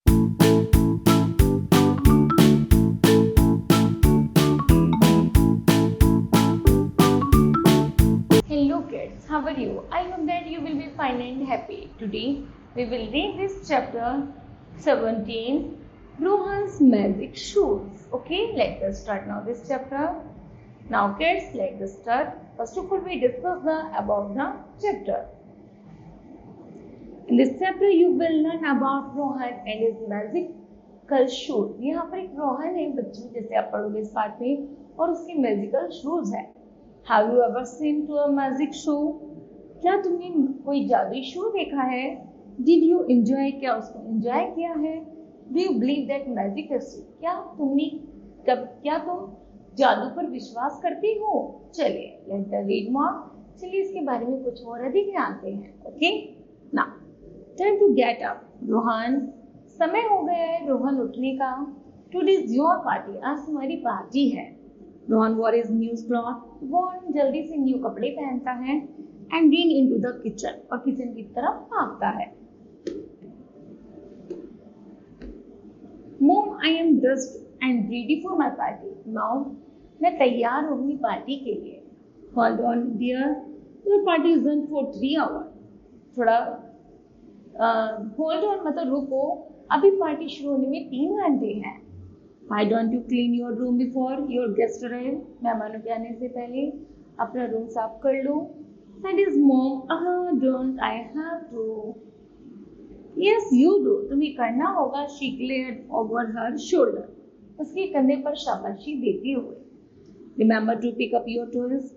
Hello kids, how are you? I hope that you will be fine and happy. Today we will read this chapter 17, Rohan's Magic Shoes. Okay, let us start now this chapter. Now kids, let us start. First of all, we discuss about the chapter. In this chapter you will learn about Rohan and his magical shoes. यहाँ पर एक रोहन है बच्चों, जैसे आप पढ़ोगे इस part में, और उसके मैजिकल शूज है. Have you ever seen to a magic show? क्या तुमने कोई जादुई शो देखा है? Did you enjoy? क्या उसको एंजॉय किया है? Do you believe that magic is true? क्या तुम जादू पर विश्वास करती हो? चलिए, let's read more. चलिए इसके बारे में कुछ और अधिक जानते हैं. Okay? Now, time to get up. Rohan, समय हो गया है रोहन उठने का. Today is your party. आज तुम्हारी पार्टी है. Rohan wore his new cloth. Rohan जल्दी से न्यू कपड़े पहनता है and ran into the kitchen, और किचन की तरफ भागता है. Mom, I am dressed and ready for my party. Mom, मैं तैयार हूँ अपनी पार्टी के लिए. Hold on dear, your party is done for 3 hours. थोड़ा hold on मतलब रुको, अभी पार्टी शुरू होने में 3 घंटे हैं. Why don't you clean your room before your guests arrive? मेहमानों के आने से पहले अपना रूम साफ कर लो. That is mom. Don't I have to? Yes, you do. तुम्हें करना होगा. She glared over her shoulder. उसके कंधे पर शाबाशी देती हुए. Remember to pick up your toys.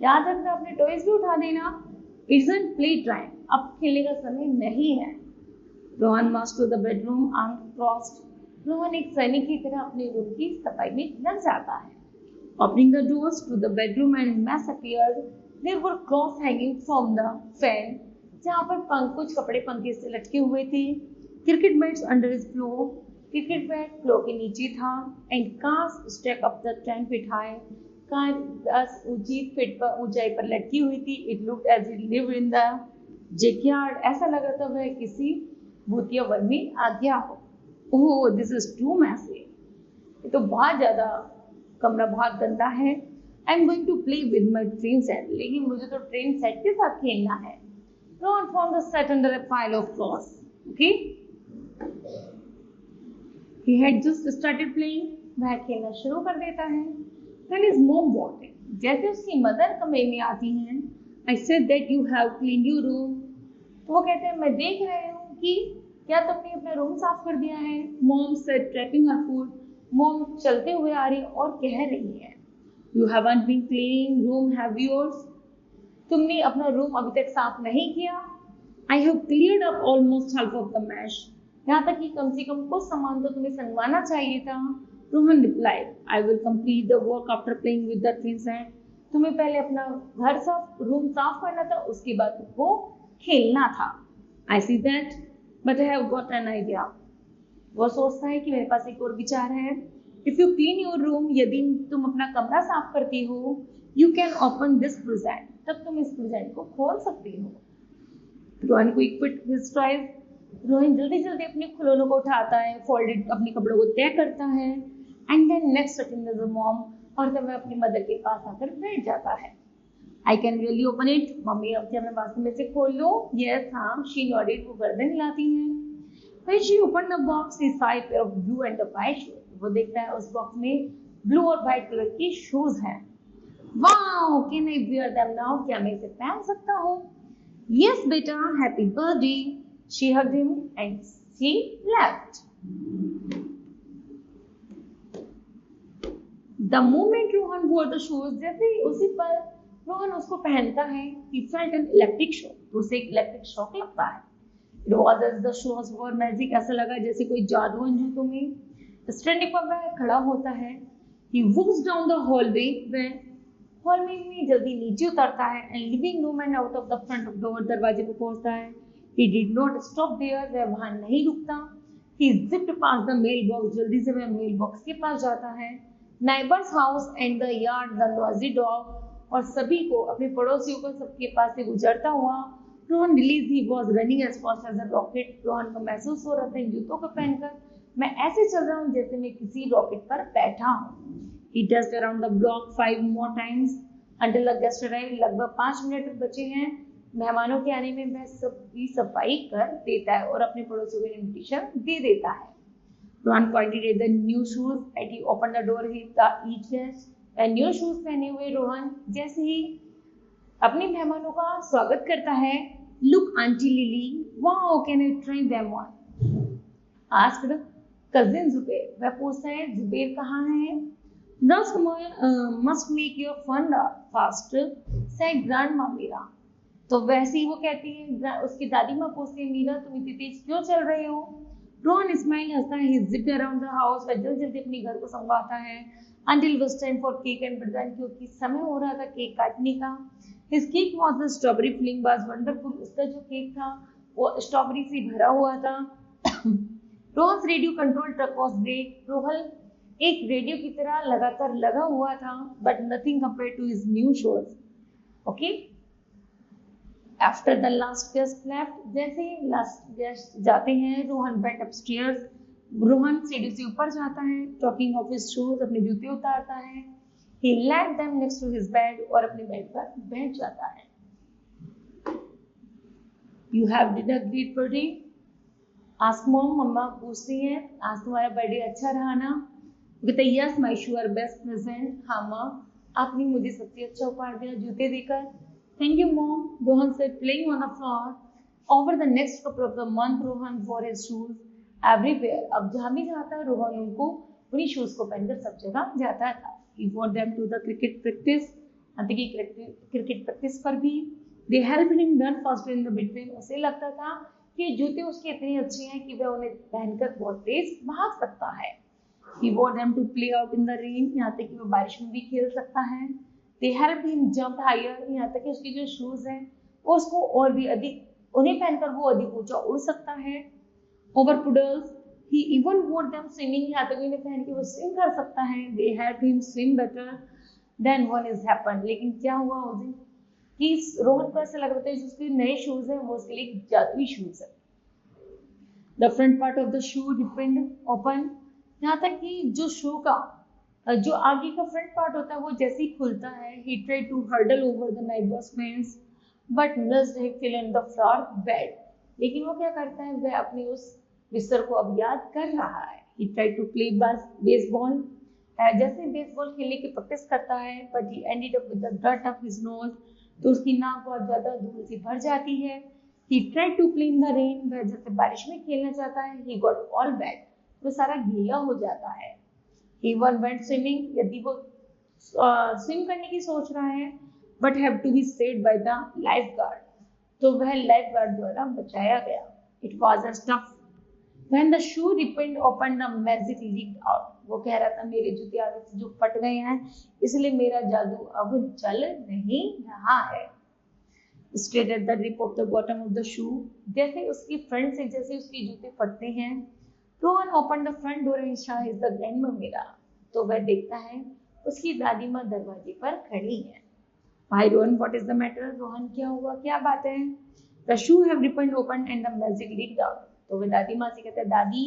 याद रखना अपने टॉयज भी उठा देना. Isn't play time. अब खेलने का समय नहीं है. Rohan marched to the bedroom arms crossed. Rohan एक सैनिक की तरह अपने रूम की सफाई में लग जाता है. Opening the doors to the bedroom and mess appeared. There were clothes hanging from the fan. जहाँ पर कुछ कपड़े पंखे से लटके हुए थे. Cricket bats under his floor. Cricket bat flow के नीचे था. And cars stacked up the 10 feet high. Car 10 feet पर ऊंचाई पर लटकी हुई थी. It looked as it lived in the junkyard. ऐसा लग रहा था वह किसी भूतिया वन में आ गया हो. Oh, this is too messy. ये तो बहुत ज़्यादा, कमरा बहुत गंदा है. I'm going to play with my train set. लेकिन मुझे तो ट्रेन सेट के साथ खेलना है. Rohan found the set under a pile of clothes. Okay? He had just started playing. वह खेलना शुरू कर देता है. Then his mom walked in. जैसे उसकी मदर कमरे में आती हैं. I said that you have cleaned your room. तो वो कहते हैं मैं देख रही हूँ कि क्या तुमने अपना रूम साफ कर दिया है. Mom said, tapping her foot. Mom चलते हुए आ रही और कह रही है, You haven't been cleaning room, have yours? तुमने अपना रूम अभी तक साफ नहीं किया. I have cleared up almost half of the mess. यहाँ तक कि कम से कम कुछ सामान तो तुम्हें संगवाना चाहिए था. Rohan replied, I will complete the work after playing with the twin set. तुम्हें पहले अपना घर साफ, रूम साफ करना था, उसके बाद तुमको खेलना था. I see that. But I have got an idea. वो सोचता है कि मेरे पास एक और विचार है. If you clean your room, यदि तुम अपना कमरा साफ करती हो, you can open this present. तब तुम इस प्रेजेंट को खोल सकती हो. रोहन को quit his toys. रोहन जल्दी जल्दी अपने खिलौनों को उठाता है, फोल्डेड अपने कपड़ों को तय करता है. And then next sitting is the mom. और तब वह अपनी मदर के पास आकर बैठ जाता है. I can really open it. Mummy अब क्या मैं वास्तव में से खोल लूं? Yes, हाँ. She nodded. वो गर्दन हिलाती है. When she opened the box, she saw a pair of blue and white shoes. वो देखता है उस बॉक्स में ब्लू और व्हाइट कलर की शूज हैं. Wow, can I wear them now? क्या मैं इसे पहन सकता हूँ? Yes, बेटा. Happy birthday. She hugged him and she left. The moment Rohan wore the shoes, जैसे ही उसी पर रोहन उसको पहनता है, he felt an electric shock. तो उसे एक इलेक्ट्रिक शॉक लगता है. It was as the shoes were magic. ऐसा लगा जैसे कोई जादू है जूतों में. स्टैंडिंग पर वह खड़ा होता है. He walks down the hallway. वह हॉलवे में जल्दी नीचे उतरता है and living room and out of the front door. दरवाजे पर पहुंचता है. He did not stop there. वह वहां नहीं रुकता. He zipped past the mailbox. जल्दी से वह मेल बॉक्स के पास जाता है. Neighbor's house and the yard, the noisy dog. और सभी को, अपने पड़ोसियों को सबके पास से गुजरता हुआ Rohan realised he was running as fast as a rocket. Rohan को महसूस हो रहा था इन जूतों को पहनकर मैं ऐसे चल रहा हूँ जैसे मैं किसी रॉकेट पर बैठा हूँ। He danced around the block 5 more times until the guest arrived। लगभग 5 मिनट बचे हैं मेहमानों के आने में। वह सबकी सफाई कर देता है और अपने पड़ोसियों को इनविटेशन दे देता है। Rohan pointed at the new shoes as he opened the door with each guest। New shoes पहने हुए रोहन जैसे ही अपने मेहमानों का स्वागत करता है, look aunty Lily, wow can I try them one, asked cousin Zubair. वह पूछता है जुबेर कहाँ है? Must make your fun fast said grandma Meera. तो वैसे ही वो कहती है, उसकी दादी माँ पूछती है मीरा तुम इतनी तेज क्यों चल रहे हो? रोहन स्माइल हंसता है, ही जिप्ड अराउंड द हाउस। वह जल्दी जल्दी अपने घर को संभालता है until was time for cake and present, क्योंकि समय हो रहा था केक काटने का। His cake was a strawberry filling was wonderful। उसका जो केक था वो स्ट्रॉबेरी से भरा हुआ था। Rohan's radio control truck was great। Rohan एक रेडियो की तरह लगातार लगा हुआ था, but nothing compared to his new shows। Okay? After the last guest left, जैसे लास्ट गेस्ट जाते हैं, रोहन went upstairs। रोहन सीढ़ी से ऊपर जाता है, टॉकिंग ऑफ हिज शूज, अपने जूते उतारता है। He laid them next to his bed और अपने बेड पर बैठ जाता है। You have did a great birthday? Ask mom। मम्मा पूछती है आज तुम्हारा बर्थडे अच्छा रहा ना? With a yes, my shoe are best present। हाँ माँ, आपने मुझे सबसे अच्छा उपहार दिया जूते देकर। Thank you mom। Rohan said playing on the floor। Over the next couple of the month, Rohan wore his shoes everywhere। अब जहाँ भी जाता रोहन उनको उन्हीं शूज को पहनकर सब जगह जाता था। He wore them to the cricket practice। Cricket practice पर भी। They helped him run faster in the between। उसे लगता था कि जूते उसके इतने अच्छे हैं कि वह उन्हें पहनकर बहुत तेज भाग सकता है। He wore them to play out in the rain। यहाँ तक कि वो बारिश में भी खेल सकता है। They helped him jump higher। यहाँ तक कि उसके जो शूज हैं वो उसको और भी अधिक, उन्हें पहनकर वो अधिक ऊंचा उड़ सकता है। Over puddles, he even wore them swimming। यहाँ तक उन्हें पहन के वो स्विम कर सकता है। They helped him swim better than one is happened। लेकिन क्या हुआ उस दिन कि रोहन को ऐसा लग रहा था जो उसके नए शूज हैं वो उसके लिए जादुई शूज है। The front part of the shoe remained open। यहाँ तक कि जो शू का जो आगे का फ्रंट पार्ट होता है वो जैसे ही खुलता है, he tried to hurdle over the neighbor's fence but missed he fell on the floor bed। लेकिन वो क्या करता है, वह अपने उस बिस्तर को अब याद कर रहा है। He tried to play baseball। जैसे बेसबॉल खेलने की प्रैक्टिस करता है, but he ended up with the dirt of his nose। तो उसकी नाक बहुत ज्यादा धूल से भर जाती है। He tried to play in the rain। वह जैसे बारिश में खेलना चाहता है, he got all wet। वो सारा गीला हो जाता है। He went swimming। यदि वो स्विम करने की सोच रहा है, but have to be saved by the lifeguard। तो वह लाइफ गार्ड द्वारा बचाया गया। It was a stuff। When the shoe ripped open, the magic leaked out। वो कह रहा था मेरे जूते आगे से जो फट गए हैं इसलिए मेरा जादू अब चल नहीं रहा है। Straight at the rip of the bottom of the shoe। जैसे उसकी फ्रंट से जैसे उसके जूते फटते हैं, Rohan opened the front door and saw his the grandma Meera। तो वह देखता है उसकी दादी माँ दरवाजे पर खड़ी है। Why Rohan, what is the matter? Rohan क्या हुआ, क्या बात है? The shoe have ripped open and the magic leaked out। तो वह दादी माँ से कहता है दादी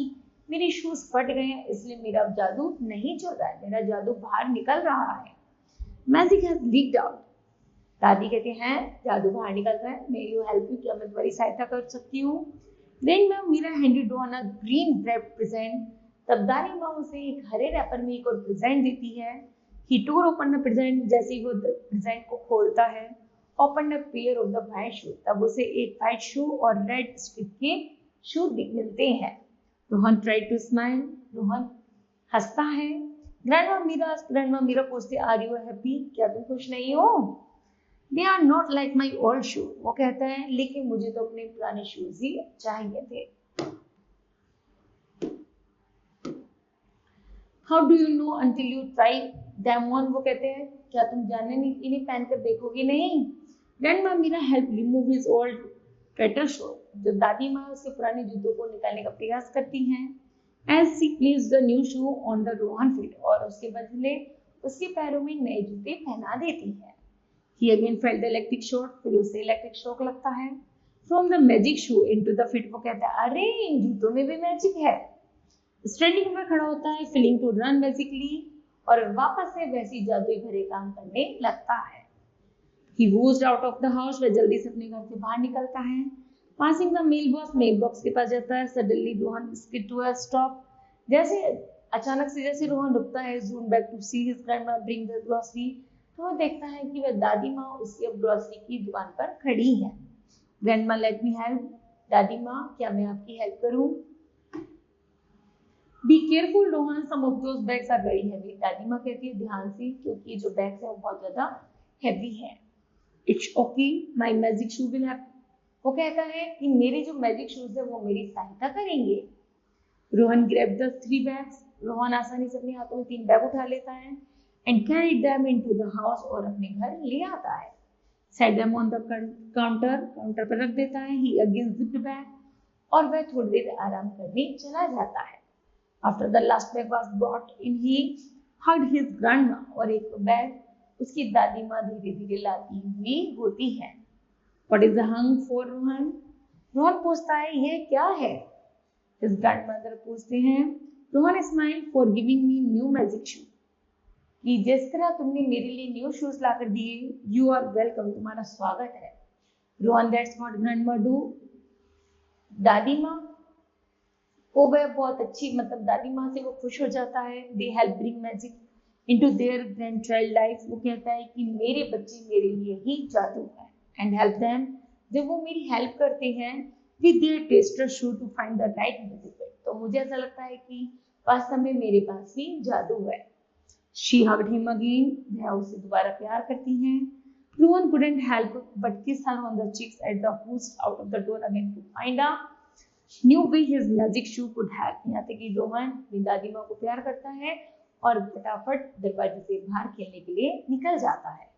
मेरे शूज फट गए हैं इसलिए मेरा जादू नहीं चल रहा है, मेरा जादू बाहर निकल रहा है। Magic has leaked out। दादी कहते हैं जादू बाहर निकल रहा है। May you help you? क्या मैं तुम्हारी सहायता कर सकती हूँ? Grandma Meera handed Rohan a green wrapped present। तब दादी माँ उसे एक हरे रैपर में एक और प्रेजेंट देती है। He tore open the present। जैसे ही वो प्रेजेंट को खोलता है, opened a pair of the white shoe। तब उसे एक व्हाइट शू और रेड स्ट्रिप के शू मिलते हैं। Rohan tried to smile। Rohan हंसता है। ग्रैंडमा मीरा पूछती आर यू हैप्पी? क्या तुम खुश नहीं हो? They are not like my old shoe। वो कहता है लेकिन मुझे तो अपने पुराने शूज ही चाहिए थे। How do you know until you try them on? वो कहते हैं क्या तुम जानने नहीं, इन्हें पहनकर देखोगे नहीं? Grandma Meera helped remove his old traitor shoe। जो दादी माँ उसके पुराने जूतों को निकालने का प्रयास करती हैं। As she placed the new shoe on the Rohan feet। और उसके बदले उसके पैरों में नए जूते पहना देती है। He again felt the electric shock। फिर उसे इलेक्ट्रिक शॉक लगता है। From the magic shoe into the fit. वो कहता है अरे जूतों में भी मैजिक है। स्टैंडिंग पर खड़ा होता है, फीलिंग टू रन बेसिकली, और वापस से वैसी जादुई भरे काम करने लगता है। He whoosed out of the house, वह जल्दी से अपने घर से बाहर निकलता है। Passing the mailbox, मेलबॉक्स के पास जाता है। Suddenly Rohan skid to a stop, जैसे अचानक से जैसे रोहन रुकता है, zoom back to see his grandma bring the grocery, तो वह देखता है कि वह दादी माँ उसकी अब ग्रोसरी की दुकान पर खड़ी है। Grandma, let me help, दादी माँ क्या मैं आपकी हेल्प करूं? Be careful Rohan, some of those bags are very heavy, दादी माँ कहती है ध्यान से क्योंकि जो बैग्स है वो बहुत ज्यादा हैवी है। It's okay, my magic shoe will help, वो कहता है कि मेरे जो मैजिक शूज है वो मेरी सहायता करेंगे। Rohan grab the 3 bags, Rohan आसानी से अपने हाथों में 3 बैग उठा लेता है and carry them into the house, और अपने घर ले आता है। Set them on the counter, counter पर रख देता है। ही अगेन जिप्ड बैग, और वह थोड़ी देर आराम करने चला जाता है। After the last bag was brought in, he hugged his grandma, और एक बैग उसकी दादी माँ धीरे धीरे लाती हुई होती है। What is the hung for Rohan? Rohan पूछता है यह क्या है? His grandmother पूछते हैं। Rohan smile for giving me new magic shoe, कि जिस तरह तुमने मेरे लिए न्यू शूज लाकर दिए, यू आर वेलकम, तुम्हारा स्वागत है। Rohan that's what grandma do, दादी माँ को वह बहुत अच्छी, मतलब दादी माँ से वो खुश हो जाता है। They help bring magic into their grandchild life, वो कहता है कि मेरे बच्चे मेरे लिए ही जादू है। एंड हेल्प देम, जब वो मेरी हेल्प करते हैं with their tester shoe to find the right music, तो मुझे ऐसा लगता है कि वास्तव में मेरे पास ही जादू है। शी हग्ड हिम अगेन, वह उसे दोबारा प्यार करती हैं। Rohan couldn't help but kiss her on the cheeks at the whoosed out of the door again to find a new way his magic shoe could help। यहाँ तक कि रोहन अपनी दादी माँ को प्यार करता है और फटाफट दरवाजे से बाहर खेलने के लिए निकल जाता है।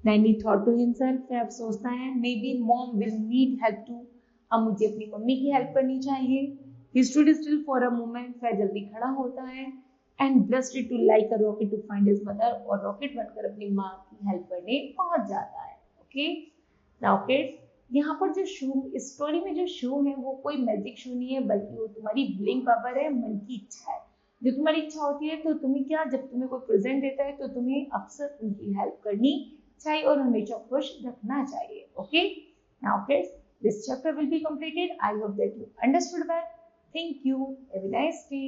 Then he thought to himself, वह अब सोचता है maybe mom will need help too, अब मुझे अपनी मम्मी की हेल्प करनी चाहिए। He stood still for a moment, वह जल्दी खड़ा होता है and blushed to like a rocket to find his mother, और रॉकेट बनकर अपनी माँ की हेल्प करने पहुंच जाता है। ओके, नाउ किड्स, यहाँ पर जो शू, इस स्टोरी में जो शू है वो कोई मैजिक शू नहीं है, बल्कि वो तुम्हारी विलिंग पावर है, मन की इच्छा है। जो तुम्हारी इच्छा होती है तो तुम्हें क्या, जब तुम्हें कोई प्रेजेंट देता है तो तुम्हें अक्सर उनकी हेल्प करनी चाहिए और हमेशा खुश रखना चाहिए। Okay, now kids, this chapter will be completed. I hope that you understood well. Thank you, have a nice day.